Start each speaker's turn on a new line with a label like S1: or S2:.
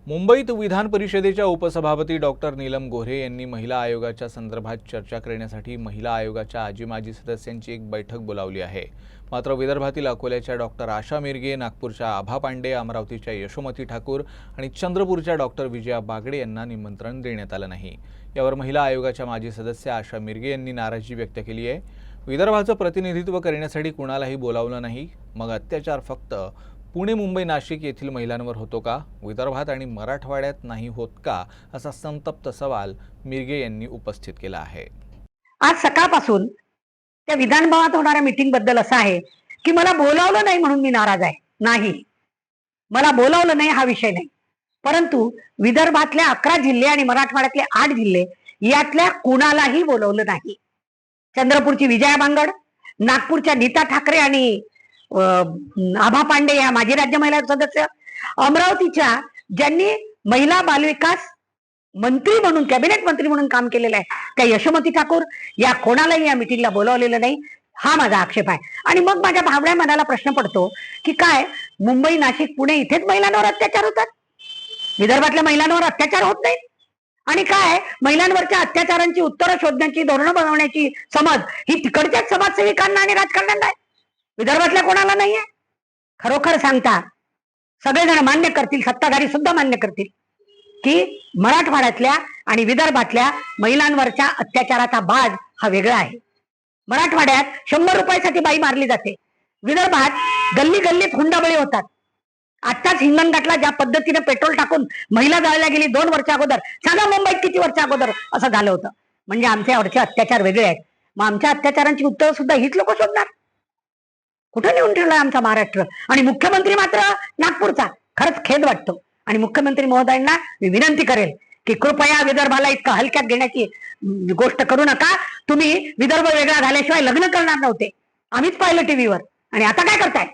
S1: मुंबईत विधान परिषदेच्या उपसभापती डॉक्टर नीलम गोऱ्हे यांनी महिला आयोगाच्या संदर्भात चर्चा करण्यासाठी महिला आयोगाच्या आजी-माजी सदस्यांची एक बैठक बोलावली आहे। मात्र विदर्भातील अकोल्याच्या डॉक्टर आशा मिरगे, नागपूरच्या आभा पांडे, अमरावतीच्या यशोमती ठाकूर आणि चंद्रपूरच्या डॉक्टर विजया बागडे यांना निमंत्रण देण्यात आलं नाही। यावर महिला आयोगाच्या माजी सदस्य आशा मिरगे यांनी नाराजी व्यक्त केली आहे। विदर्भाचं प्रतिनिधित्व करण्यासाठी कुणालाही बोलावलं नाही, मग अत्याचार फक्त पुणे, मुंबई, नाशिक येथील महिलांवर होतो का? विदर्भात आणि मराठवाड्यात नाही होत का? असा संतप्त सवाल मिरगे यांनी उपस्थित केला आहे।
S2: आज सकाळपासून त्या विधान भवनात होणाऱ्या मीटिंग बद्दल असं आहे की मला बोलावलं नाही म्हणून मी नाराज आहे। नाही, मला बोलावलं नाही हा विषय नाही, परंतु विदर्भातल्या 11 जिल्हे आणि मराठवाड्यातले 8 जिल्हे यातल्या कुणालाही बोलावलं नाही। चंद्रपूरची विजया बांगड, नागपूरच्या नीता ठाकरे आणि आभा पांडे या माजी राज्य महिला सदस्य, अमरावतीच्या ज्यांनी महिला बालविकास मंत्री म्हणून, कॅबिनेट मंत्री म्हणून काम केलेलं आहे, त्या यशोमती ठाकूर, या कोणालाही या मिटिंगला बोलावलेलं नाही, हा माझा आक्षेप आहे। आणि मग माझ्या भावड्या मनाला प्रश्न पडतो की काय मुंबई, नाशिक, पुणे इथेच महिलांवर अत्याचार होतात, विदर्भातल्या महिलांवर अत्याचार होत नाहीत? आणि काय महिलांवरच्या अत्याचारांची उत्तरं शोधण्याची, धोरणं बनवण्याची समज ही तिकडच्याच समाजसेविकांना आणि राजकारण्यांना आहे, विदर्भातल्या कोणाला नाहीये? खरोखर सांगता सगळेजण मान्य करतील, सत्ताधारी सुद्धा मान्य करतील की मराठवाड्यातल्या आणि विदर्भातल्या महिलांवरच्या अत्याचाराचा बाज हा वेगळा आहे। मराठवाड्यात 100 रुपयासाठी बाई मारली जाते, विदर्भात गल्ली गल्लीत हुंडाबळी होतात। आत्ताच हिंगणघाटला ज्या पद्धतीने पेट्रोल टाकून महिला जाळल्या गेली 2 वर्ष अगोदर, सांगा मुंबईत किती वर्ष अगोदर असं झालं होतं? म्हणजे आमच्यावरचे अत्याचार वेगळे आहेत, मग आमच्या अत्याचारांची उत्तरं सुद्धा हीच लोक शोधणार? कुठे नेऊन ठेवलाय आमचा महाराष्ट्र? आणि मुख्यमंत्री मात्र नागपूरचा। खरंच खेद वाटतो आणि मुख्यमंत्री महोदयांना मी विनंती करेल की कृपया विदर्भाला इतकं हलक्यात घेण्याची गोष्ट करू नका। तुम्ही विदर्भ वेगळा झाल्याशिवाय लग्न करणार नव्हते, आम्हीच पाहिलं टीव्हीवर, आणि आता काय करताय?